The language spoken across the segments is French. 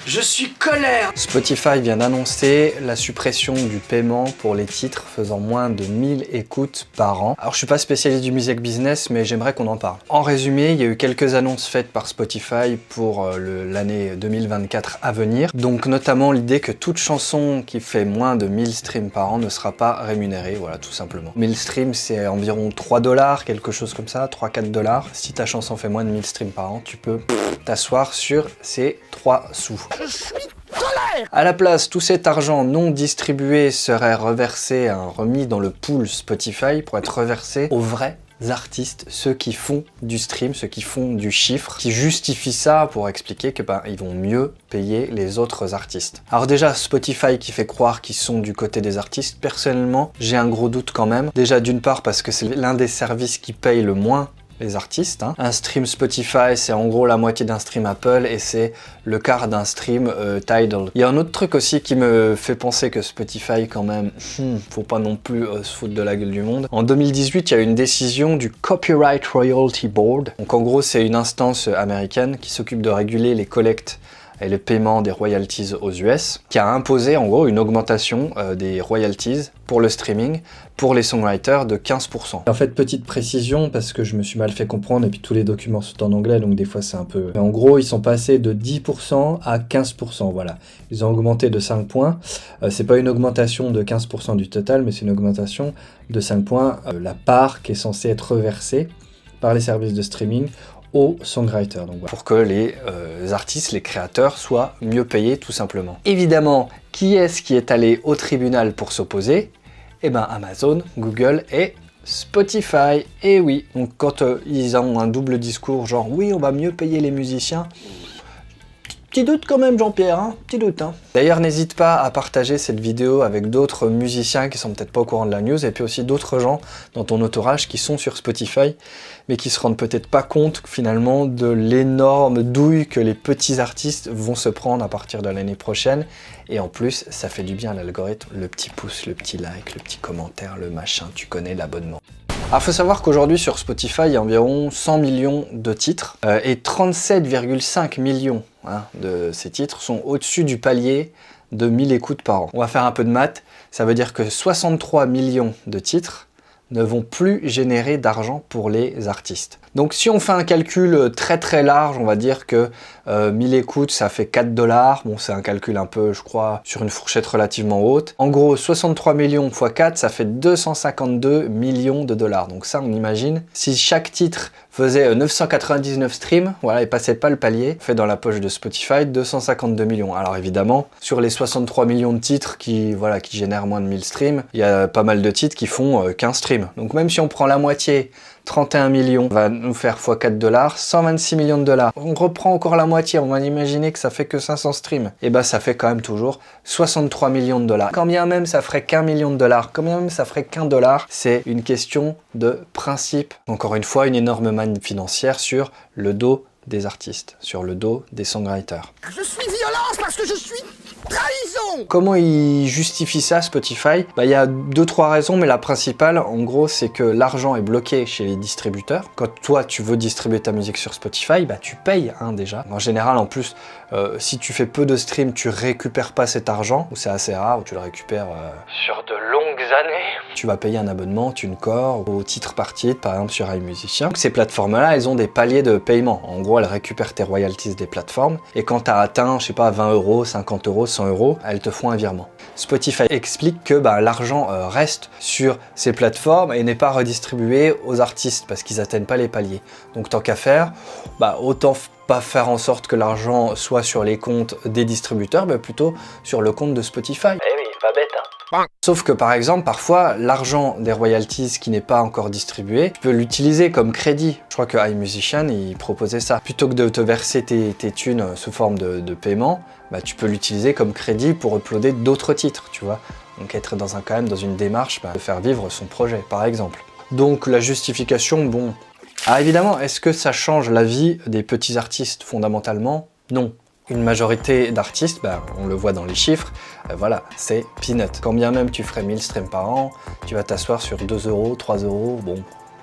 Je suis colère. Spotify vient d'annoncer la suppression du paiement pour les titres faisant moins de 1000 écoutes par an. Alors je suis pas spécialiste du music business, mais j'aimerais qu'on en parle. En résumé, il y a eu quelques annonces faites par Spotify pour l'année 2024 à venir. Donc notamment l'idée que toute chanson qui fait moins de 1000 streams par an ne sera pas rémunérée, voilà tout simplement. 1000 streams c'est environ 3 $, quelque chose comme ça, 3-4 $. Si ta chanson fait moins de 1000 streams par an, tu peux t'asseoir sur ces 3 sous. Je suis colère. À la place, tout cet argent non distribué serait reversé, remis dans le pool Spotify pour être reversé aux vrais artistes, ceux qui font du stream, ceux qui font du chiffre, qui justifient ça pour expliquer que ils vont mieux payer les autres artistes. Alors déjà, Spotify qui fait croire qu'ils sont du côté des artistes, personnellement, j'ai un gros doute quand même. Déjà d'une part parce que c'est l'un des services qui paye le moins les artistes. Un stream Spotify, c'est en gros la moitié d'un stream Apple et c'est le quart d'un stream Tidal. Il y a un autre truc aussi qui me fait penser que Spotify quand même, faut pas non plus se foutre de la gueule du monde. En 2018, il y a eu une décision du Copyright Royalty Board. Donc en gros, c'est une instance américaine qui s'occupe de réguler les collectes et le paiement des royalties aux US, qui a imposé en gros une augmentation des royalties pour le streaming, pour les songwriters de 15%. En fait, petite précision, parce que je me suis mal fait comprendre, et puis tous les documents sont en anglais, donc des fois c'est un peu... Mais en gros, ils sont passés de 10% à 15%, voilà. Ils ont augmenté de 5 points. C'est pas une augmentation de 15% du total, mais c'est une augmentation de 5 points. La part qui est censée être reversée par les services de streaming aux songwriters, donc voilà. Pour que les artistes, les créateurs soient mieux payés tout simplement. Évidemment, qui est-ce qui est allé au tribunal pour s'opposer? Eh ben Amazon, Google et Spotify. Et oui, donc quand ils ont un double discours genre oui on va mieux payer les musiciens, petit doute quand même Jean-Pierre, hein, petit doute. Hein. D'ailleurs n'hésite pas à partager cette vidéo avec d'autres musiciens qui sont peut-être pas au courant de la news et puis aussi d'autres gens dans ton entourage qui sont sur Spotify mais qui se rendent peut-être pas compte finalement de l'énorme douille que les petits artistes vont se prendre à partir de l'année prochaine. Et en plus, ça fait du bien à l'algorithme, le petit pouce, le petit like, le petit commentaire, le machin, tu connais l'abonnement. Alors, il faut savoir qu'aujourd'hui, sur Spotify, il y a environ 100 millions de titres et 37,5 millions de ces titres sont au-dessus du palier de 1000 écoutes par an. On va faire un peu de maths, ça veut dire que 63 millions de titres ne vont plus générer d'argent pour les artistes. Donc si on fait un calcul très très large, on va dire que 1000 écoutes ça fait 4 $. Bon c'est un calcul un peu je crois sur une fourchette relativement haute. En gros 63 millions x 4 ça fait 252 millions de dollars. Donc ça on imagine si chaque titre faisait 999 streams, voilà, il passait pas le palier, fait dans la poche de Spotify 252 millions. Alors évidemment, sur les 63 millions de titres qui génèrent moins de 1000 streams, il y a pas mal de titres qui font 15 streams. Donc même si on prend la moitié, 31 millions, va nous faire x 4 $, 126 millions de dollars. On reprend encore la moitié, on va imaginer que ça fait que 500 streams. Et bah ça fait quand même toujours 63 millions de dollars. Quand bien même ça ferait qu'1 million de dollars, quand bien même ça ferait qu'1 $, c'est une question de principe. Encore une fois, une énorme manne financière sur le dos des artistes, sur le dos des songwriters. Je suis violence parce que je suis trahison. Comment ils justifient ça, Spotify? Il y a 2-3 raisons, mais la principale, en gros, c'est que l'argent est bloqué chez les distributeurs. Quand toi, tu veux distribuer ta musique sur Spotify, tu payes déjà. En général, en plus, si tu fais peu de streams, tu récupères pas cet argent, ou c'est assez rare, ou tu le récupères sur de longues années. Tu vas payer un abonnement, TuneCore, au titre par titre, par exemple sur iMusician. Donc, ces plateformes-là, elles ont des paliers de paiement. En gros, elles récupèrent tes royalties des plateformes, et quand tu as atteint, je sais pas, 20 €, 50 €, 100 €, elles te font un virement. Spotify explique que l'argent reste sur ces plateformes et n'est pas redistribué aux artistes parce qu'ils n'atteignent pas les paliers. Donc tant qu'à faire, autant pas faire en sorte que l'argent soit sur les comptes des distributeurs, mais plutôt sur le compte de Spotify. Eh oui, pas bête, hein. Sauf que par exemple, parfois, l'argent des royalties qui n'est pas encore distribué, tu peux l'utiliser comme crédit. Je crois que iMusician, il proposait ça. Plutôt que de te verser tes thunes sous forme de paiement, tu peux l'utiliser comme crédit pour uploader d'autres titres, tu vois. Donc être quand même dans une démarche de faire vivre son projet, par exemple. Donc la justification, bon... Ah évidemment, est-ce que ça change la vie des petits artistes fondamentalement? Non. Une majorité d'artistes, on le voit dans les chiffres, voilà, c'est peanut. Quand bien même tu ferais 1000 streams par an, tu vas t'asseoir sur 2 €, 3 €, bon,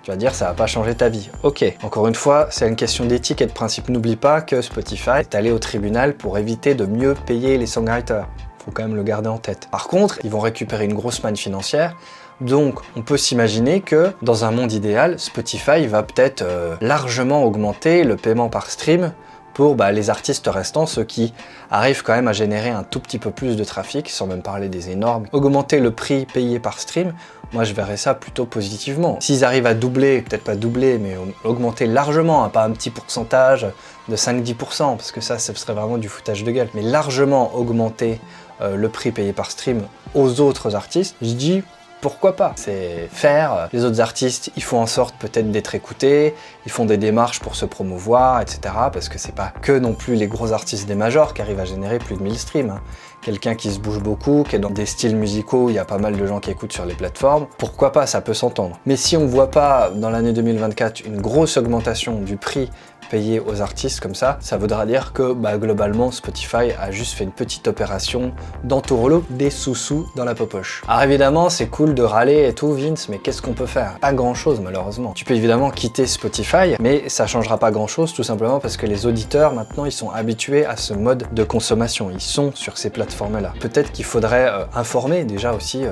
Tu vas dire, ça va pas changer ta vie. Ok, encore une fois, c'est une question d'éthique et de principe. N'oublie pas que Spotify est allé au tribunal pour éviter de mieux payer les songwriters. Faut quand même le garder en tête. Par contre, ils vont récupérer une grosse manne financière. Donc, on peut s'imaginer que, dans un monde idéal, Spotify va peut-être largement augmenter le paiement par stream pour les artistes restants, ceux qui arrivent quand même à générer un tout petit peu plus de trafic, sans même parler des énormes. Augmenter le prix payé par stream, moi je verrais ça plutôt positivement. S'ils arrivent à doubler, peut-être pas doubler, mais augmenter largement, hein, pas un petit pourcentage de 5-10%, parce que ça serait vraiment du foutage de gueule, mais largement augmenter le prix payé par stream aux autres artistes, je dis pourquoi pas? C'est faire. Les autres artistes, ils font en sorte peut-être d'être écoutés, ils font des démarches pour se promouvoir, etc. Parce que c'est pas que non plus les gros artistes des majors qui arrivent à générer plus de 1000 streams. Hein. Quelqu'un qui se bouge beaucoup, qui est dans des styles musicaux, il y a pas mal de gens qui écoutent sur les plateformes, pourquoi pas, ça peut s'entendre. Mais si on voit pas dans l'année 2024 une grosse augmentation du prix payé aux artistes comme ça voudra dire que globalement Spotify a juste fait une petite opération d'entourloupe des sous-sous dans la popoche. Alors évidemment c'est cool de râler et tout Vince, mais qu'est-ce qu'on peut faire? Pas grand chose malheureusement. Tu peux évidemment quitter Spotify, mais ça changera pas grand chose tout simplement parce que les auditeurs maintenant ils sont habitués à ce mode de consommation, ils sont sur ces plateformes là. Peut-être qu'il faudrait informer déjà aussi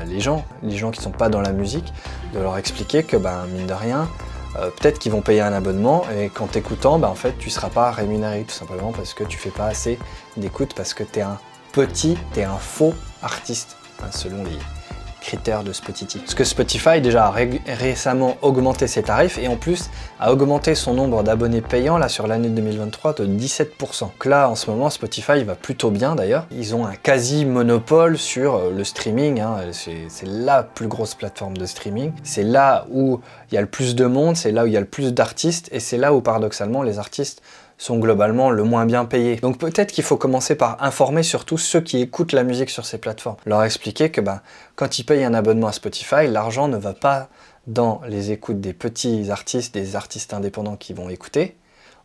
les gens qui sont pas dans la musique, de leur expliquer que mine de rien, peut-être qu'ils vont payer un abonnement et qu'en t'écoutant, en fait, tu seras pas rémunéré tout simplement parce que tu fais pas assez d'écoute, parce que t'es un faux artiste, hein, selon les critères de Spotify. Parce que Spotify déjà a récemment augmenté ses tarifs et en plus a augmenté son nombre d'abonnés payants là sur l'année 2023 de 17%. Donc là en ce moment Spotify va plutôt bien d'ailleurs. Ils ont un quasi monopole sur le streaming, hein. C'est la plus grosse plateforme de streaming. C'est là où il y a le plus de monde, c'est là où il y a le plus d'artistes et c'est là où paradoxalement les artistes sont globalement le moins bien payés. Donc peut-être qu'il faut commencer par informer surtout ceux qui écoutent la musique sur ces plateformes. Leur expliquer que quand ils payent un abonnement à Spotify, l'argent ne va pas dans les écoutes des petits artistes, des artistes indépendants qui vont écouter,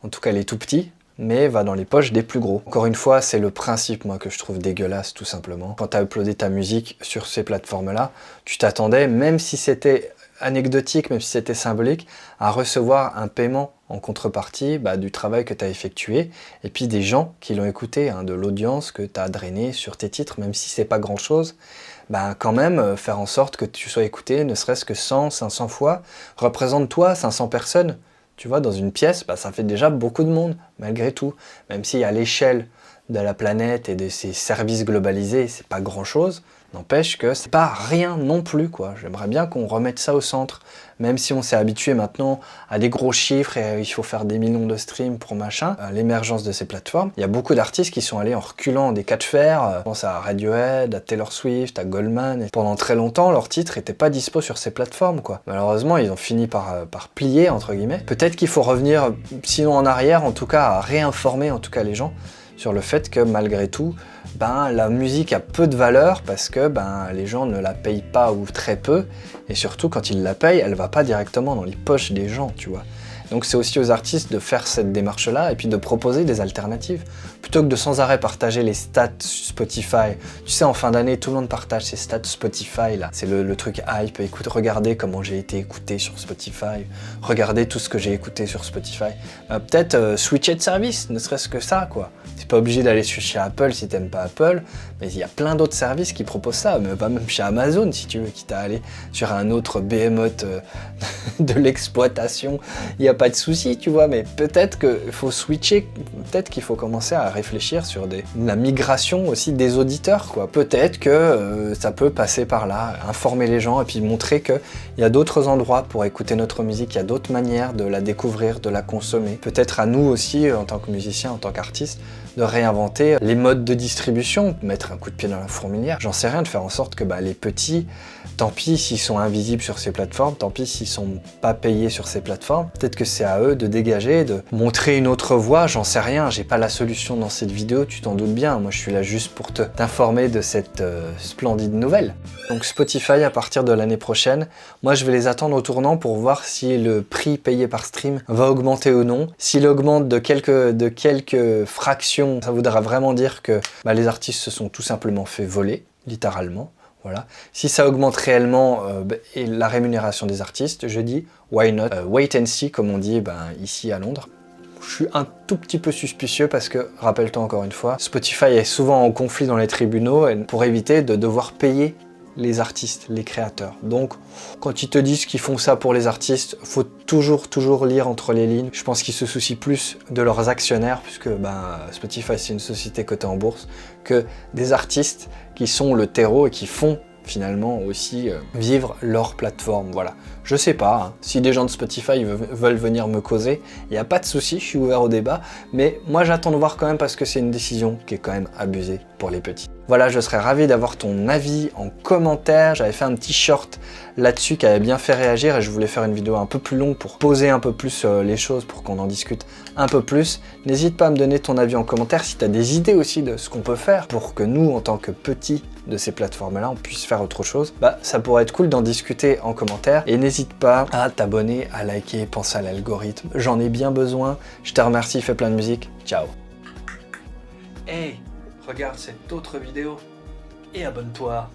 en tout cas les tout petits, mais va dans les poches des plus gros. Encore une fois, c'est le principe, moi, que je trouve dégueulasse, tout simplement. Quand tu as uploadé ta musique sur ces plateformes-là, tu t'attendais, même si c'était anecdotique, même si c'était symbolique, à recevoir un paiement en contrepartie du travail que tu as effectué, et puis des gens qui l'ont écouté, hein, de l'audience que tu as drainé sur tes titres, même si c'est pas grand-chose, quand même faire en sorte que tu sois écouté, ne serait-ce que 100, 500 fois. Représente-toi 500 personnes, tu vois, dans une pièce, ça fait déjà beaucoup de monde, malgré tout. Même si à l'échelle de la planète et de ses services globalisés, c'est pas grand-chose, n'empêche que c'est pas rien non plus, quoi. J'aimerais bien qu'on remette ça au centre, même si on s'est habitué maintenant à des gros chiffres et il faut faire des millions de streams pour machin, à l'émergence de ces plateformes. Il y a beaucoup d'artistes qui sont allés en reculant des cas de fer, je pense à Radiohead, à Taylor Swift, à Goldman, et pendant très longtemps, leurs titres n'étaient pas dispo sur ces plateformes, quoi. Malheureusement, ils ont fini par plier, entre guillemets. Peut-être qu'il faut revenir, sinon en arrière, en tout cas, à réinformer, en tout cas les gens, sur le fait que malgré tout, la musique a peu de valeur parce que les gens ne la payent pas ou très peu, et surtout quand ils la payent, elle va pas directement dans les poches des gens, tu vois. Donc c'est aussi aux artistes de faire cette démarche-là et puis de proposer des alternatives. Plutôt que de sans arrêt partager les stats Spotify. Tu sais, en fin d'année, tout le monde partage ses stats Spotify, là. C'est le truc hype. Écoute, regardez comment j'ai été écouté sur Spotify. Regardez tout ce que j'ai écouté sur Spotify. Peut-être switcher de service, ne serait-ce que ça, quoi. T'es pas obligé d'aller chez Apple si t'aimes pas Apple, mais il y a plein d'autres services qui proposent ça. Mais va même chez Amazon, si tu veux, quitte à aller sur un autre behemoth de l'exploitation. Il n'y a pas de souci, tu vois, mais peut-être qu'il faut switcher, peut-être qu'il faut commencer à réfléchir sur la migration aussi des auditeurs, quoi. Peut-être que ça peut passer par là, informer les gens et puis montrer qu'il y a d'autres endroits pour écouter notre musique, il y a d'autres manières de la découvrir, de la consommer. Peut-être à nous aussi, en tant que musiciens, en tant qu'artistes, de réinventer les modes de distribution, mettre un coup de pied dans la fourmilière. J'en sais rien, de faire en sorte que les petits, tant pis s'ils sont invisibles sur ces plateformes, tant pis s'ils sont pas payés sur ces plateformes, peut-être que c'est à eux de dégager, de montrer une autre voie, j'en sais rien, j'ai pas la solution dans cette vidéo, tu t'en doutes bien, moi je suis là juste pour t'informer de cette splendide nouvelle. Donc Spotify à partir de l'année prochaine, moi je vais les attendre au tournant pour voir si le prix payé par stream va augmenter ou non. S'il augmente de quelques fractions, ça voudra vraiment dire que les artistes se sont tout simplement fait voler, littéralement. Voilà. Si ça augmente réellement et la rémunération des artistes, je dis why not, wait and see comme on dit ici à Londres. Je suis un tout petit peu suspicieux parce que, rappelle-toi encore une fois, Spotify est souvent en conflit dans les tribunaux pour éviter de devoir payer les artistes, les créateurs. Donc, quand ils te disent qu'ils font ça pour les artistes, faut toujours lire entre les lignes. Je pense qu'ils se soucient plus de leurs actionnaires, puisque Spotify c'est une société cotée en bourse, que des artistes qui sont le terreau et qui font finalement aussi vivre leur plateforme. Voilà. Je sais pas, hein, si des gens de Spotify veulent venir me causer, il n'y a pas de souci, je suis ouvert au débat, mais moi j'attends de voir quand même parce que c'est une décision qui est quand même abusée pour les petits. Voilà, je serais ravi d'avoir ton avis en commentaire. J'avais fait un petit short là-dessus qui avait bien fait réagir et je voulais faire une vidéo un peu plus longue pour poser un peu plus les choses, pour qu'on en discute un peu plus. N'hésite pas à me donner ton avis en commentaire si tu as des idées aussi de ce qu'on peut faire pour que nous, en tant que petits de ces plateformes-là, on puisse faire autre chose. Ça pourrait être cool d'en discuter en commentaire et n'hésite pas à t'abonner, à liker, pense à l'algorithme. J'en ai bien besoin. Je te remercie, fais plein de musique. Ciao. Hey, regarde cette autre vidéo et abonne-toi.